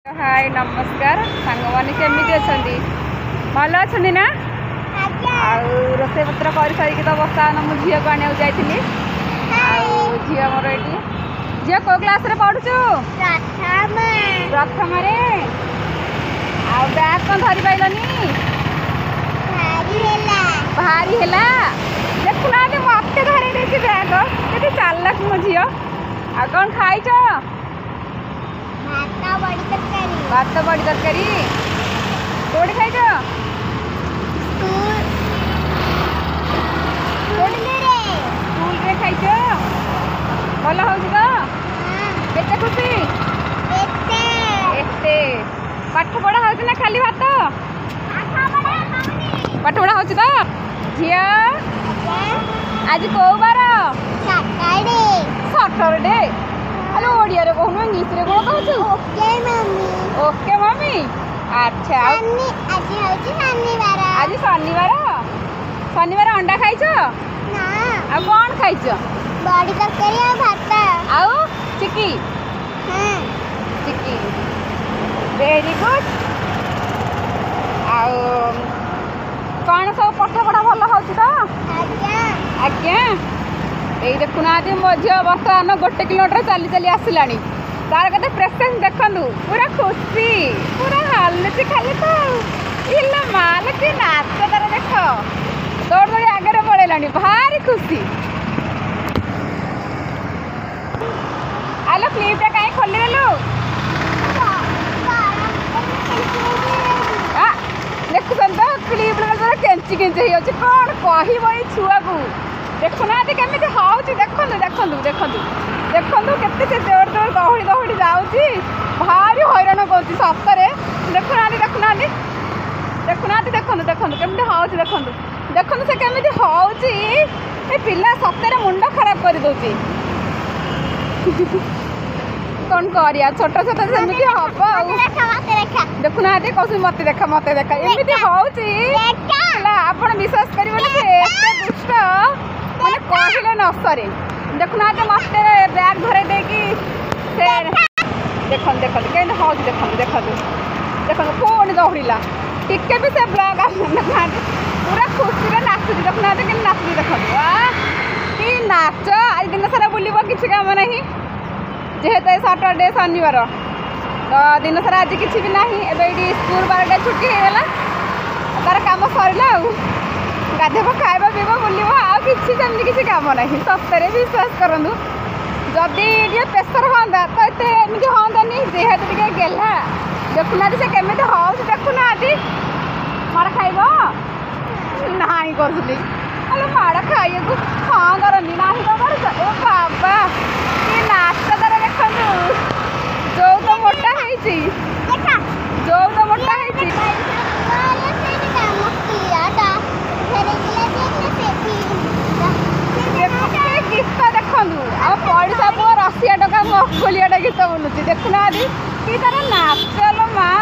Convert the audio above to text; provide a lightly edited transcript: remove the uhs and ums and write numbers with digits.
हाय नमस्कार सांग मैंने केमी अच्छा भल अच्छा ना रोसे पत्र कर सारी तो बर्तमान मु झील को आने जाइली झील मोर ये झील को क्लास रे पढ़ुचु प्रथम बैग कौन धरी पाइलनी भारी है देखुना मत धरे बैग के चालक मो झील आ कौन खाई भात बड़ी तरकारी कौटी खाई स्कूल रे खाई भल हो केते खुशी एते पाठ पढ़ा हो ना खाली भात पाठ पढ़ा हो झिया आज कौ बार सटरडे अरे ओडिया रे कहूँ इंग्लिश रे कौन कहूँ ओके मम्मी अच्छा आज शनिवार शनिवार अंडा खाई कौन खाई बड़ी तरकारी और भात आउ चिकी चिकी वेरी गुड आउ कौन सब पाठ पढ़ा भल हो आज्ञा ये देखुना मो झी बर्तमान 1 किलोमीटर चली चली आसला तार कते प्रेसेंस देखु पूरा खुशी पूरा हालुची खाली तो इला माल कि नाच तार देख दौड़ दौड़ी आगे पड़ेला भारी खुशी आलो क्लिपटा कहीं खोली देलु देखुन तो क्लिप केंची केंची हो कौन कह छुआ को देखुना केमी हूँ देखु देखु देखु देखु केते दौड़ दौड़ दौड़ी दौड़ी जाऊँगी भारी हैरान करुँच सतरे देखुना देखुना देखुना देखु देखु केमी हूँ देखु देखु से केमी हूँ पिला सतरे मुंड खराब कर दौची कौन करिया छोट छोट सेमती हम देखुना कौन मत देखा एमती हूँ आप विश्वास करेंगे दुष्ट मैंने कहले न सरे देखुना मत बैग धरे देकी देख देख कहीं हूँ देखु देखु देखु पुणी दौड़ा टिके भी से ब्लॉग देखुना पूरा खुशी में नाचुची देखुना कि नाचुची देखो कि नाच आज दिन सारा बुलब किसी काम ना जेहेतु सटरडे शनिवार तो दिन सारा आज किसी भी ना ये स्कूल 12टा छुट्टी होगा तार कम सरला गाधेब खाइबा पीब बुलब आ कि किसी काम ना सतरे विश्वास करूँ जदि प्रेसर हाँ तो ये एमती हाँनी जेहेतु टे गेला देखुना से केमी हूँ देखुना माड़ खाइब ना करूली अरे माड़ खाई हाँ करनी ना तो बाबा कि नाच तार देखु जो तो मोटा है जो तो मोटा है गीत देखु आ पैसा पुआ 80 टका मखोलिया गीत बोलुची देखुना कि तार नाच लो माँ